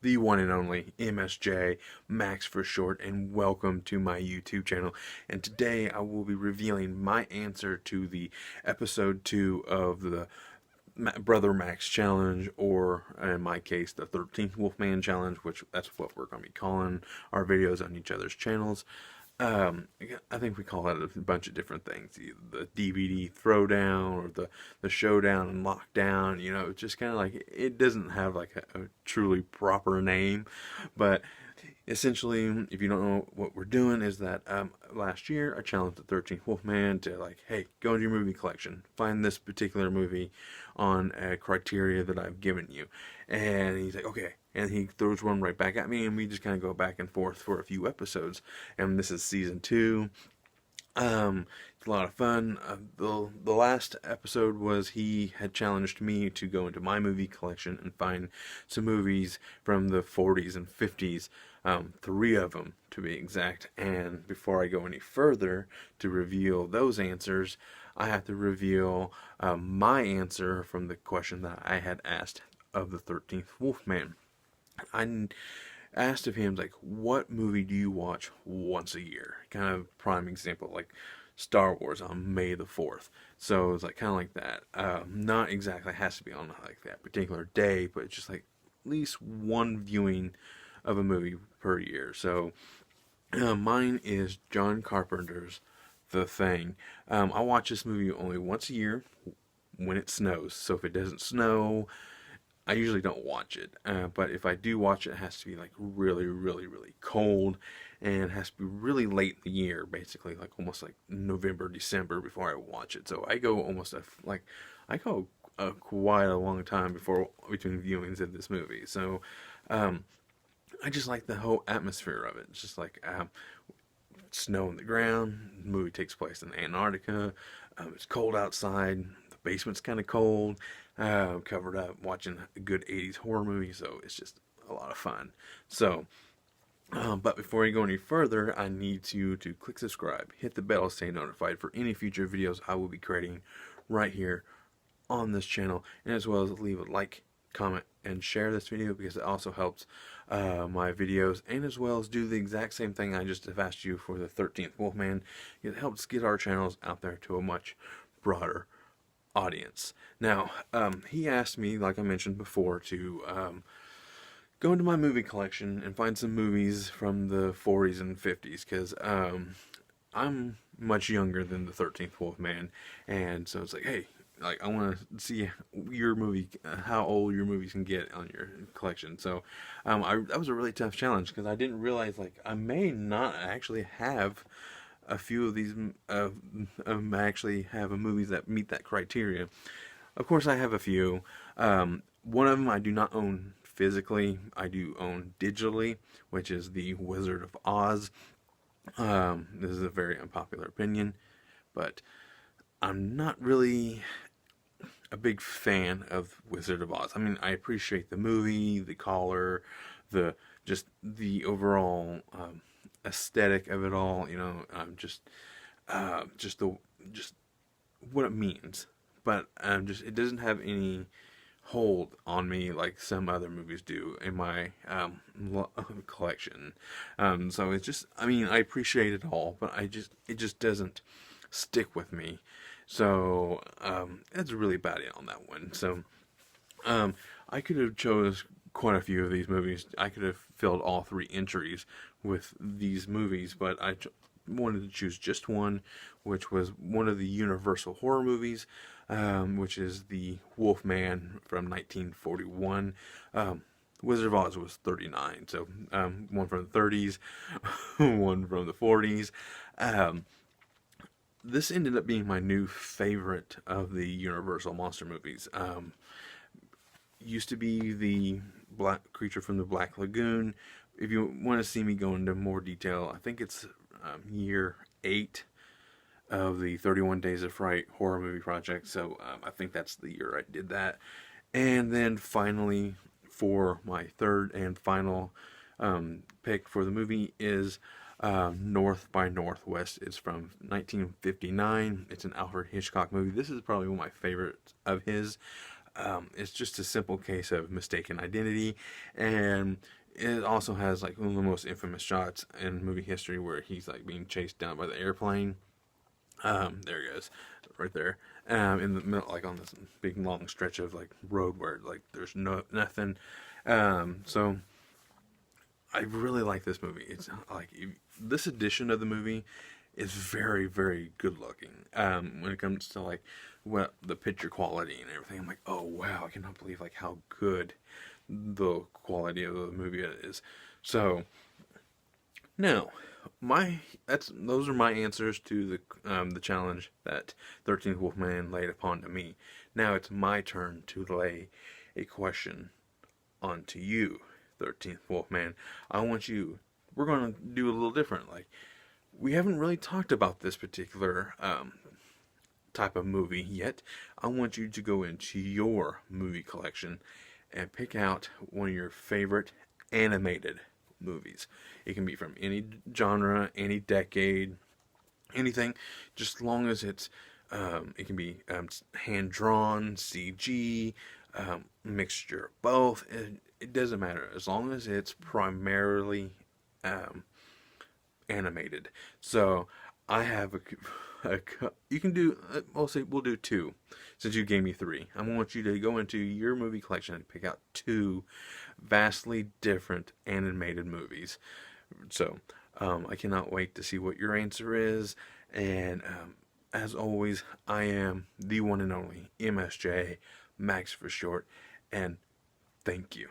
the one and only MSJ, Max for short, and welcome to my YouTube channel. And today I will be revealing my answer to the episode 2 of the Brother Max Challenge, or in my case, the 13th Wolfman Challenge, which that's what we're going to be calling our videos on each other's channels. I think we call it a bunch of different things. The DVD throwdown, or the showdown and lockdown. You know, it's just kind of like, it doesn't have like a truly proper name, but essentially, if you don't know what we're doing, is that last year I challenged the 13th Wolfman to, like, hey, go into your movie collection, find this particular movie on a criteria that I've given you. And he's like, okay. And he throws one right back at me, and we just kind of go back and forth for a few episodes. And this is season 2. It's a lot of fun. The last episode was he had challenged me to go into my movie collection and find some movies from the 40s and 50s, 3 of them to be exact. And before I go any further to reveal those answers, I have to reveal my answer from the question that I had asked of the 13th Wolfman. I asked of him, like, what movie do you watch once a year? Kind of prime example, like Star Wars on May the 4th. So it's like kind of like that. Not exactly has to be on like that particular day, but it's just like at least one viewing of a movie per year. So mine is John Carpenter's The Thing. I watch this movie only once a year when it snows. So if it doesn't snow, I usually don't watch it, but if I do watch it, it has to be like really, really, really cold, and it has to be really late in the year, basically, like almost like November, December before I watch it. So I go quite a long time between viewings of this movie. So I just like the whole atmosphere of it. It's just like snow on the ground. The movie takes place in Antarctica. It's cold outside. The basement's kind of cold. Covered up watching a good 80s horror movie, so it's just a lot of fun. So, but before I go any further, I need you to click subscribe, hit the bell, stay notified for any future videos I will be creating right here on this channel, and as well as leave a like, comment, and share this video, because it also helps my videos, and as well as do the exact same thing I just have asked you for the 13th Wolfman. It helps get our channels out there to a much broader audience. Now, he asked me, like I mentioned before, to go into my movie collection and find some movies from the 40s and 50s, because I'm much younger than the 13th Wolfman, and so it's like, hey, like, I want to see your movie, how old your movies can get on your collection. So that was a really tough challenge, because I didn't realize, like, I may not actually have a few of these actually have movies that meet that criteria. Of course, I have a few. One of them I do not own physically. I do own digitally, which is The Wizard of Oz. This is a very unpopular opinion, but I'm not really a big fan of Wizard of Oz. I mean, I appreciate the movie, the color, just the overall aesthetic of it all, you know, just what it means, but it doesn't have any hold on me like some other movies do in my collection. So it's just, I mean, I appreciate it all, but it just doesn't stick with me. So that's really about it on that one. So I could have chose quite a few of these movies. I could have filled all 3 entries with these movies, but I wanted to choose just one, which was one of the Universal horror movies, which is The Wolfman from 1941. Wizard of Oz was 39, so one from the 30s, one from the 40s. This ended up being my new favorite of the Universal monster movies. Used to be the Black Creature from the Black Lagoon. If you want to see me go into more detail, I think it's year 8 of the 31 Days of Fright horror movie project. So I think that's the year I did that. And then finally, for my third and final pick for the movie is North by Northwest. It's from 1959. It's an Alfred Hitchcock movie. This is probably one of my favorites of his. It's just a simple case of mistaken identity, and it also has like one of the most infamous shots in movie history where he's like being chased down by the airplane. There he goes, right there. In the middle, like on this big long stretch of like road where like there's nothing. So I really like this movie. It's like this edition of the movie is very, very good looking. When it comes to like the picture quality and everything, I'm like, oh wow, I cannot believe like how good the quality of the movie is. So now, those are my answers to the challenge that 13th Wolfman laid upon to me. Now it's my turn to lay a question onto you, 13th Wolfman. I want you. We're going to do a little different. Like we haven't really talked about this particular type of movie yet. I want you to go into your movie collection and pick out one of your favorite animated movies. It can be from any genre, any decade, anything, just as long as it's it can be hand drawn, CG, mixture of both. It doesn't matter as long as it's primarily animated. So I have you can do. I'll say we'll do two, since you gave me three. I want you to go into your movie collection and pick out two vastly different animated movies. So I cannot wait to see what your answer is. And as always, I am the one and only MSJ, Max for short, and thank you.